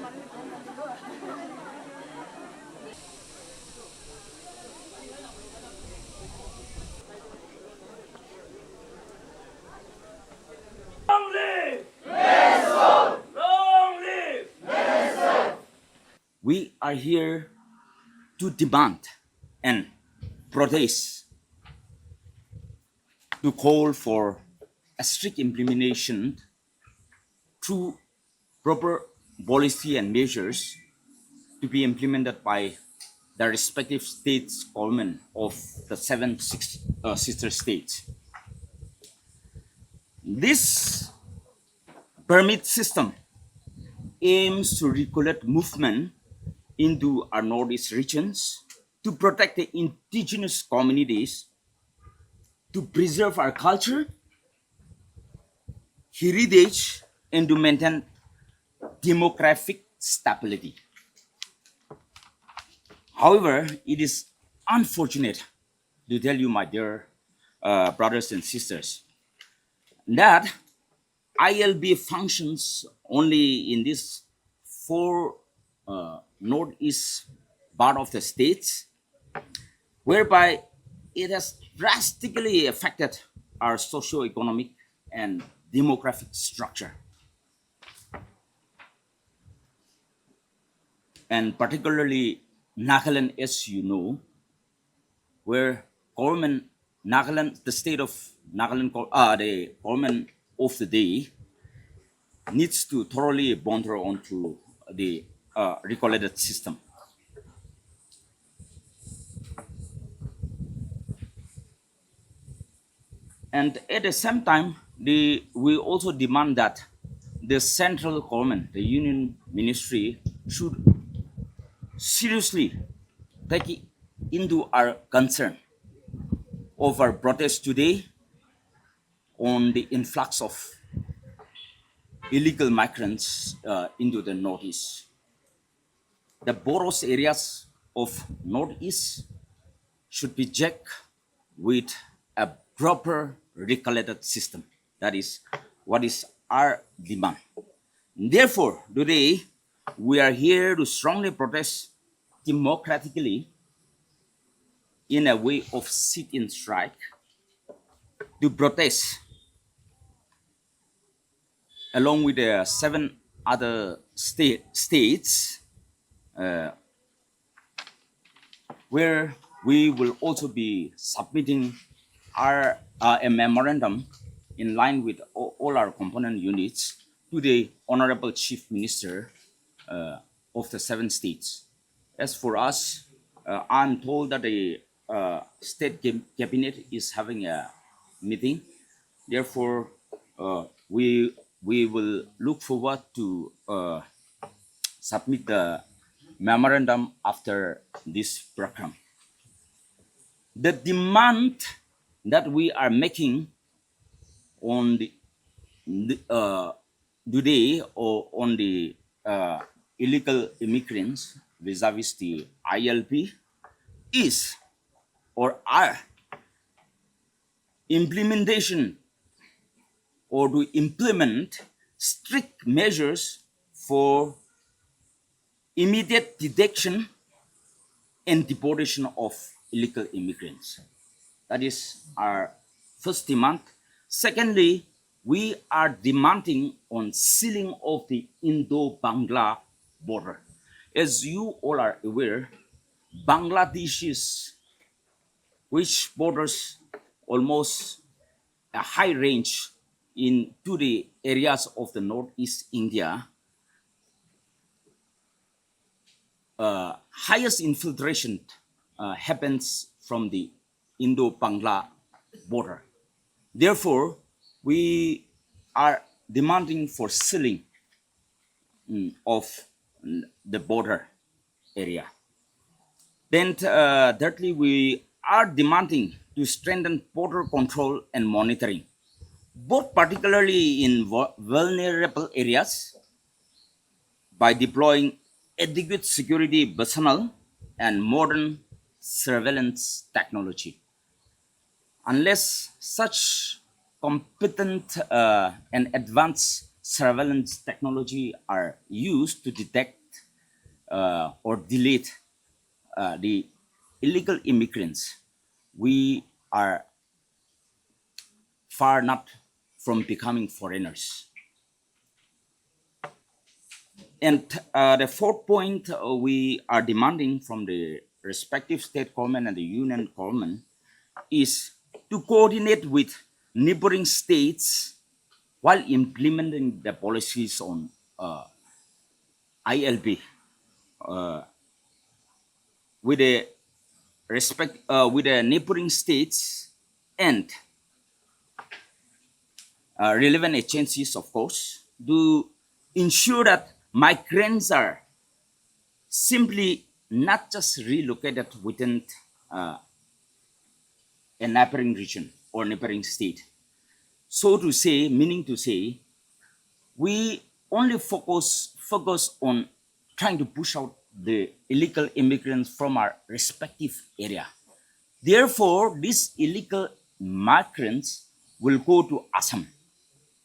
Long live! NESO! Long live! NSF! We are here to demand and protest, to call for a strict implementation through proper policy and measures to be implemented by the respective states government of the sister states. This permit system aims to regulate movement into our northeast regions, to protect the indigenous communities, to preserve our culture, heritage, and to maintain demographic stability. However, it is unfortunate to tell you, my dear brothers and sisters, that ILB functions only in this four northeast part of the states, whereby it has drastically affected our socio-economic and demographic structure. And particularly Nagaland, as you know, where government Nagaland, the state of Nagaland, the government of the day needs to thoroughly bonder onto the regulated system. And at the same time, we also demand that the central government, the union ministry, should seriously take into our concern of our protest today on the influx of illegal migrants into the northeast. The Boros areas of northeast should be checked with a proper regulated system. That is what is our demand. Therefore, today we are here to strongly protest democratically in a way of sit-in strike, to protest along with the 7 other states, where we will also be submitting a memorandum in line with all our component units to the Honorable Chief Minister of the 7 states. As for us, I'm told that the state cabinet is having a meeting. Therefore, we will look forward to submit the memorandum after this program. The demand that we are making on today or on the illegal immigrants vis-a-vis the ILP is or are implementation or to implement strict measures for immediate detection and deportation of illegal immigrants. That is our first demand. Secondly, we are demanding on sealing of the Indo-Bangla border. As you all are aware, Bangladesh is, which borders almost a high range into the areas of the northeast India, highest infiltration happens from the Indo-Bangla border. Therefore, we are demanding for sealing of the border area. Then thirdly, we are demanding to strengthen border control and monitoring, both particularly in vulnerable areas by deploying adequate security personnel and modern surveillance technology. Unless such competent and advanced surveillance technology are used to detect or delete the illegal immigrants, we are far not from becoming foreigners. And the fourth point we are demanding from the respective state government and the union government is to coordinate with neighboring states while implementing the policies on ILP with the with the neighboring states and relevant agencies, of course, to ensure that migrants are simply not just relocated within uh, a neighboring region or neighboring state. So to say, meaning to say, we only focus on trying to push out the illegal immigrants from our respective area. Therefore, these illegal migrants will go to Assam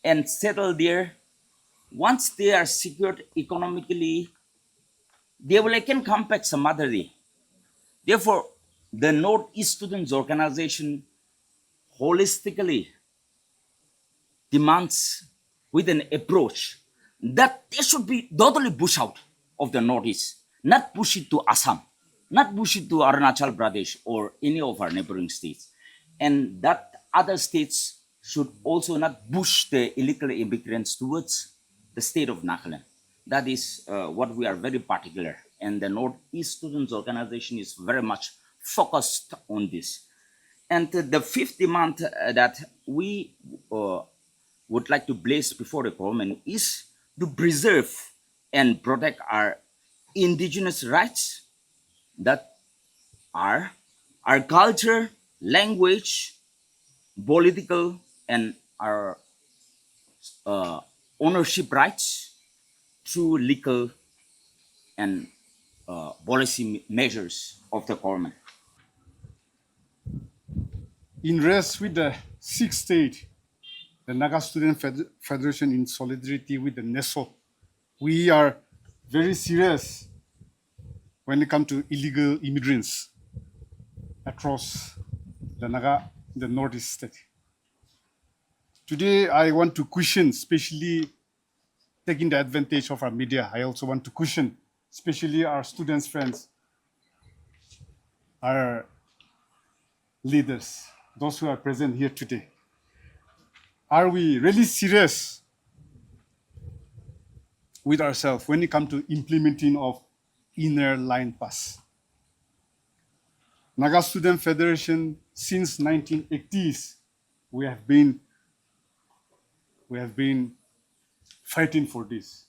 and settle there. Once they are secured economically, they will again come back some other day. Therefore, the Northeast Students Organization holistically demands with an approach that they should be totally push out of the Northeast, not push it to Assam, not push it to Arunachal Pradesh or any of our neighboring states. And that other states should also not push the illegal immigrants towards the state of Nagaland. That is what we are very particular. And the Northeast Students Organization is very much focused on this. And the fifth demand that we would like to place before the government is to preserve and protect our indigenous rights that are our culture, language, political, and our uh, ownership rights through legal and policy measures of the government. In rest with the sixth state, the Naga Students Federation in solidarity with the NESO, we are very serious when it comes to illegal immigrants across the Naga, the Northeast state. Today, I want to question, especially taking the advantage of our media. I also want to question, especially our students' friends, our leaders, those who are present here today. Are we really serious with ourselves when it comes to implementing of inner line pass? Naga Student Federation since 1980s, we have been fighting for these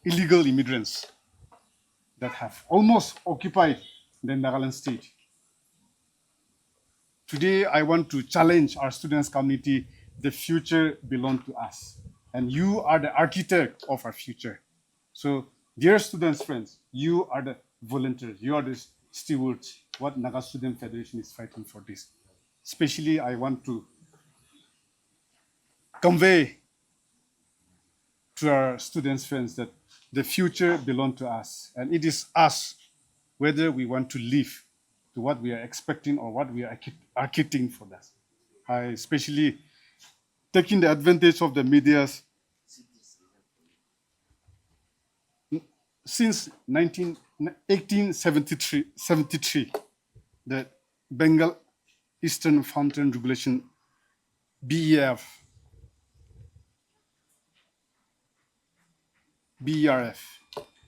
illegal immigrants that have almost occupied the Nagaland state. Today, I want to challenge our students' community. The future belongs to us, and you are the architect of our future. So, dear students, friends, you are the volunteers, you are the stewards. What Naga Student Federation is fighting for this. Especially, I want to convey to our students, friends, that the future belongs to us, and it is us whether we want to live to what we are expecting or what we are architecting for that. I especially taking the advantage of the medias since 1873, the Bengal Eastern Fountain Regulation, BERF,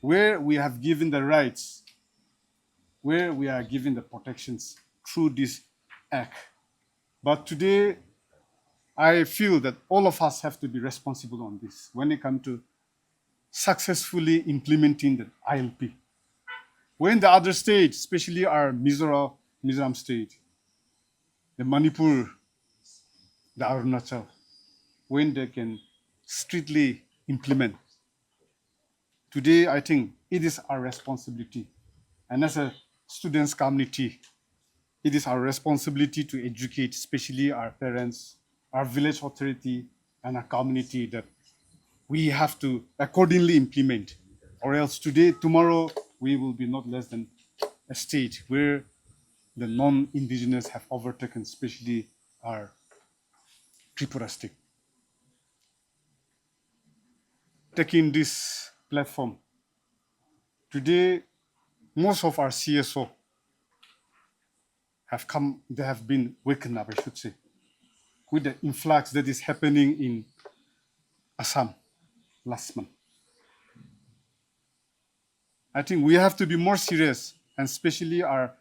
where we have given the rights, where we are given the protections through this act. But today, I feel that all of us have to be responsible on this when it comes to successfully implementing the ILP. When the other states, especially our Mizoram state, the Manipur, the Arunachal, when they can strictly implement. Today, I think it is our responsibility. And as a students' community, it is our responsibility to educate, especially our parents, our village authority, and a community that we have to accordingly implement, or else today, tomorrow, we will be not less than a state where the non-indigenous have overtaken, especially our Tripura state. Taking this platform, today, most of our CSO have come, they have been waken up, I should say, with the influx that is happening in Assam last month. I think we have to be more serious, and especially our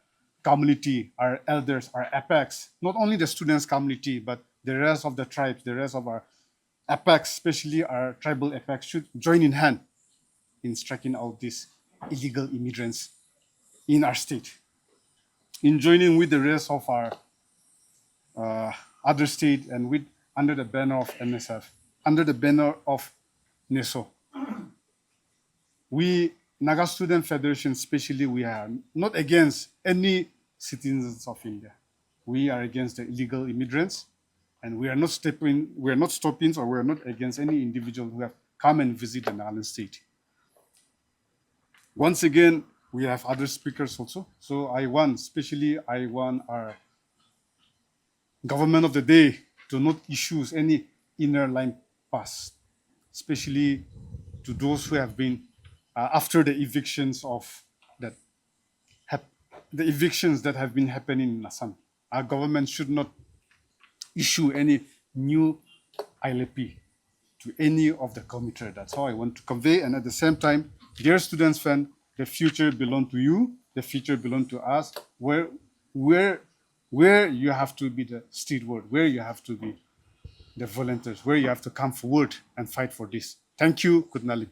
community, our elders, our apex, not only the students community, but the rest of the tribes, the rest of our apex, especially our tribal apex, should join in hand in striking out these illegal immigrants in our state, in joining with the rest of our other state and with under the banner of NSF, under the banner of NESO. We, Naga Students Federation, especially, we are not against any citizens of India. We are against the illegal immigrants, and we are not stopping, or we are not against any individual who have come and visit the Nagaland state. Once again, we have other speakers also. So I want our government of the day to not issue any inner line pass, especially to those who have been after the evictions that have been happening in Assam. Our government should not issue any new ILP to any of the commuter. That's how I want to convey. And at the same time, dear students fan, the future belongs to you. The future belongs to us. Where you have to be the steward, where you have to be the volunteers, where you have to come forward and fight for this. Thank you, Kudnali.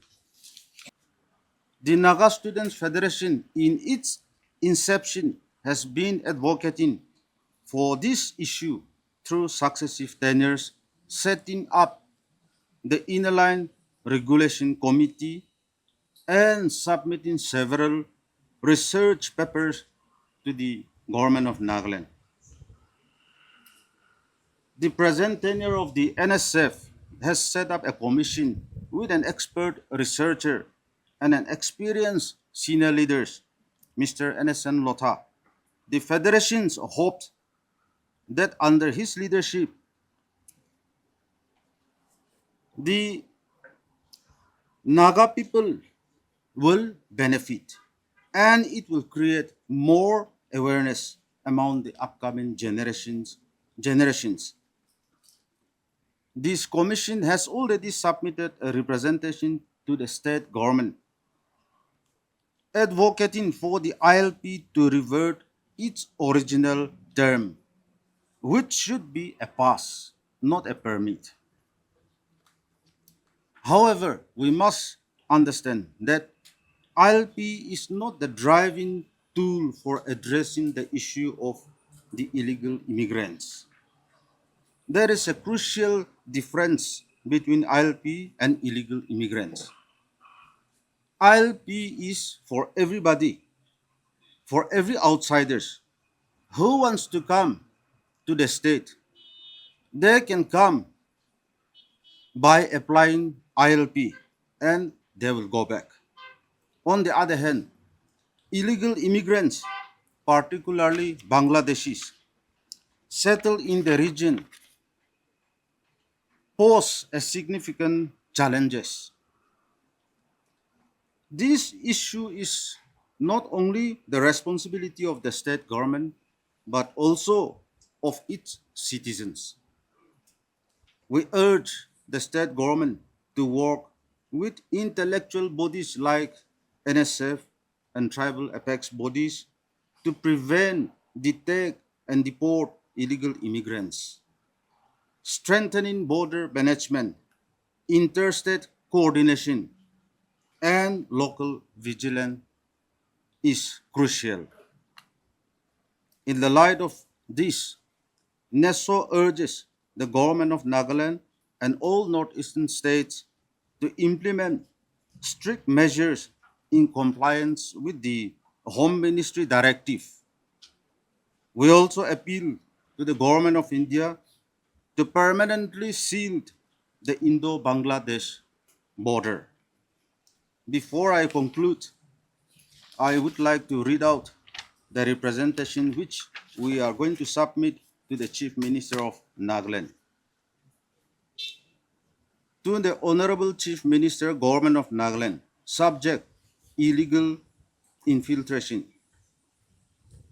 The Naga Students Federation, in its inception, has been advocating for this issue through successive tenures, setting up the Inner-Line Regulation Committee and submitting several research papers to the government of Nagaland. The present tenure of the NSF has set up a commission with an expert researcher and an experienced senior leaders, Mr. NSN Lotha. The federations hoped that under his leadership, the Naga people will benefit and it will create more awareness among the upcoming generations. This commission has already submitted a representation to the state government advocating for the ILP to revert its original term, which should be a pass, not a permit. However, we must understand that ILP is not the driving tool for addressing the issue of the illegal immigrants. There is a crucial difference between ILP and illegal immigrants. ILP is for everybody, for every outsiders who wants to come to the state. They can come by applying ILP and they will go back. On the other hand, illegal immigrants, particularly Bangladeshis, settled in the region pose a significant challenges. This issue is not only the responsibility of the state government, but also of its citizens. We urge the state government to work with intellectual bodies like NSF and tribal apex bodies to prevent, detect, and deport illegal immigrants. Strengthening border management, interstate coordination, and local vigilance is crucial. In the light of this, NESO urges the government of Nagaland and all northeastern states to implement strict measures in compliance with the Home Ministry directive. We also appeal to the government of India to permanently seal the Indo-Bangladesh border. Before I conclude, I would like to read out the representation which we are going to submit to the Chief Minister of Nagaland. To the Honorable Chief Minister, Government of Nagaland, subject illegal infiltration.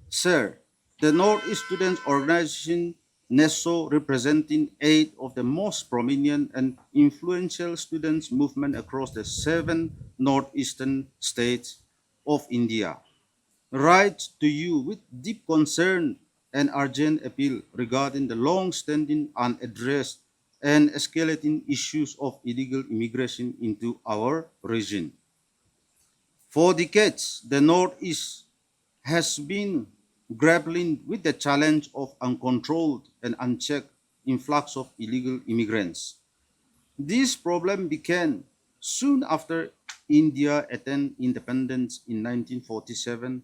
Sir, the Northeast Students Organization NESO, representing 8 of the most prominent and influential students' movement across the 7 northeastern states of India, writes to you with deep concern and urgent appeal regarding the long-standing unaddressed and escalating issues of illegal immigration into our region. For decades, the Northeast has been grappling with the challenge of uncontrolled and unchecked influx of illegal immigrants. This problem began soon after India attained independence in 1947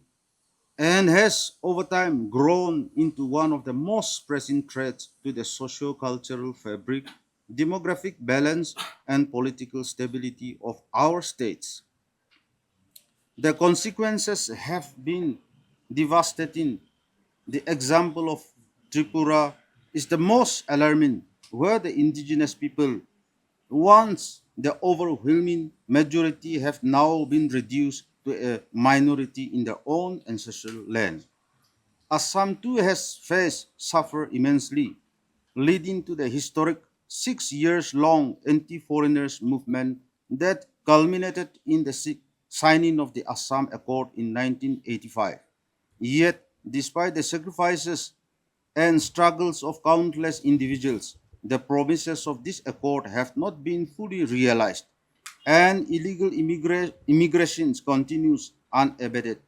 and has over time grown into one of the most pressing threats to the socio-cultural fabric, demographic balance, and political stability of our states. The consequences have been devastating. The example of Tripura is the most alarming, where the indigenous people, once the overwhelming majority, have now been reduced to a minority in their own ancestral land. Assam too has faced suffer immensely, leading to the historic 6 years long anti-foreigners movement that culminated in the signing of the Assam Accord in 1985. Yet, despite the sacrifices and struggles of countless individuals, the promises of this accord have not been fully realized, and illegal immigration continues unabated.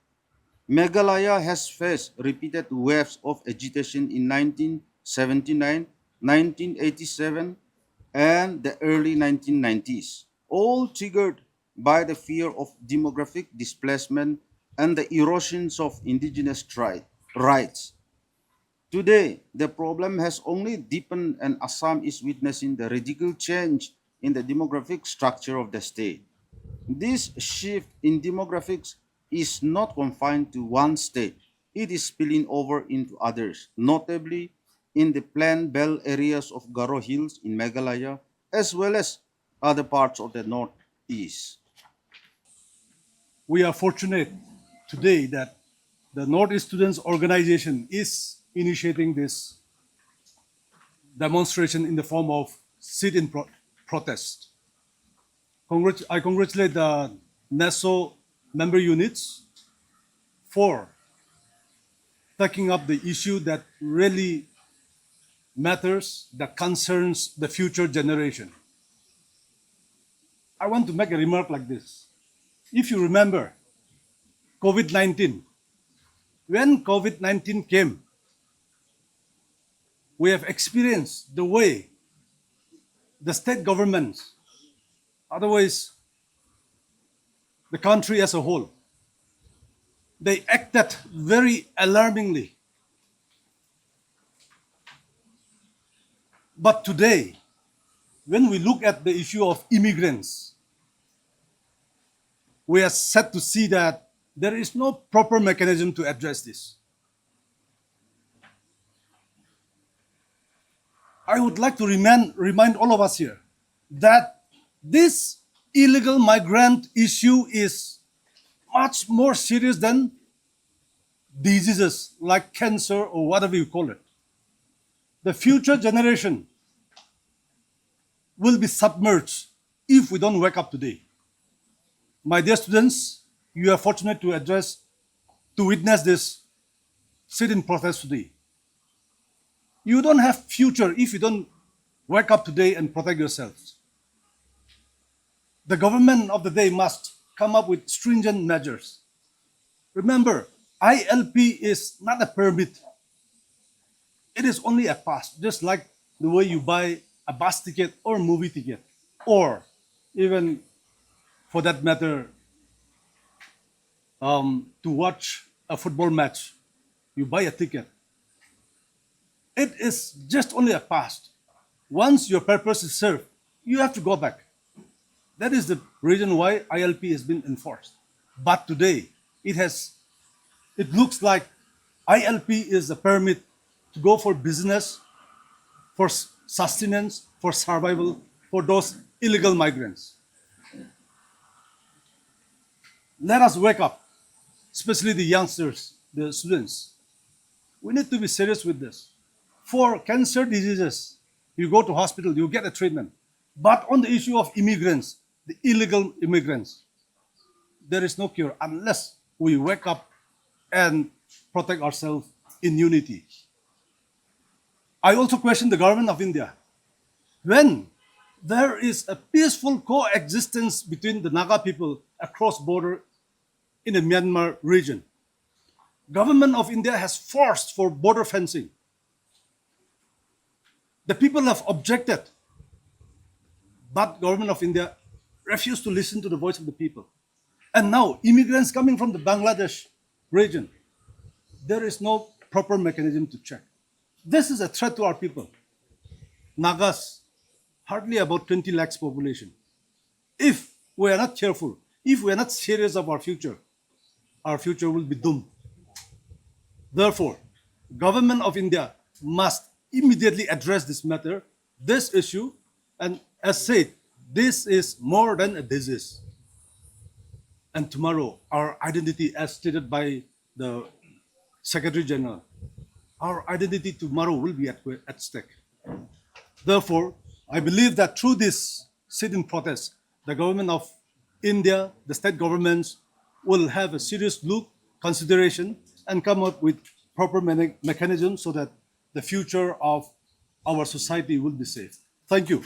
Meghalaya has faced repeated waves of agitation in 1979, 1987, and the early 1990s, all triggered by the fear of demographic displacement and the erosions of indigenous rights. Today, the problem has only deepened, and Assam is witnessing the radical change in the demographic structure of the state. This shift in demographics is not confined to one state. It is spilling over into others, notably in the Plain Belt areas of Garo Hills in Meghalaya, as well as other parts of the Northeast. We are fortunate today that the Northeast Students Organization is initiating this demonstration in the form of sit-in protest. I congratulate the NESO member units for taking up the issue that really matters, that concerns the future generation. I want to make a remark like this. If you remember COVID-19, when COVID-19 came, we have experienced the way the state governments, otherwise the country as a whole, they acted very alarmingly. But today, when we look at the issue of immigrants, we are sad to see that there is no proper mechanism to address this. I would like to remind all of us here that this illegal migrant issue is much more serious than diseases like cancer or whatever you call it. The future generation will be submerged if we don't wake up today. My dear students, you are fortunate to witness this sit-in protest today. You don't have future if you don't wake up today and protect yourselves. The government of the day must come up with stringent measures. Remember, ILP is not a permit. It is only a pass, just like the way you buy a bus ticket or movie ticket, or even for that matter, to watch a football match. You buy a ticket. It is just only a pass. Once your purpose is served, You have to go back. That is the reason why ILP has been enforced. But today, it looks like ILP is a permit to go for business, for sustenance, for survival, for those illegal migrants. Let us wake up, especially the youngsters, the students. We need to be serious with this. For cancer diseases, you go to hospital, you get a treatment. But on the issue of immigrants, the illegal immigrants, there is no cure unless we wake up and protect ourselves in unity. I also question the government of India. When there is a peaceful coexistence between the Naga people across border in the Myanmar region, government of India has forced for border fencing. The people have objected, but government of India refused to listen to the voice of the people. And now immigrants coming from the Bangladesh region, there is no proper mechanism to check. This is a threat to our people. Nagas, hardly about 20 lakhs population. If we are not careful, if we are not serious of our future will be doomed. Therefore, government of India must immediately address this matter, this issue, and as said, this is more than a disease. And tomorrow, our identity, as stated by the Secretary General, our identity tomorrow will be at stake. Therefore, I believe that through this sit-in protest, the government of India, the state governments will have a serious look, consideration, and come up with proper mechanisms so that the future of our society will be safe. Thank you.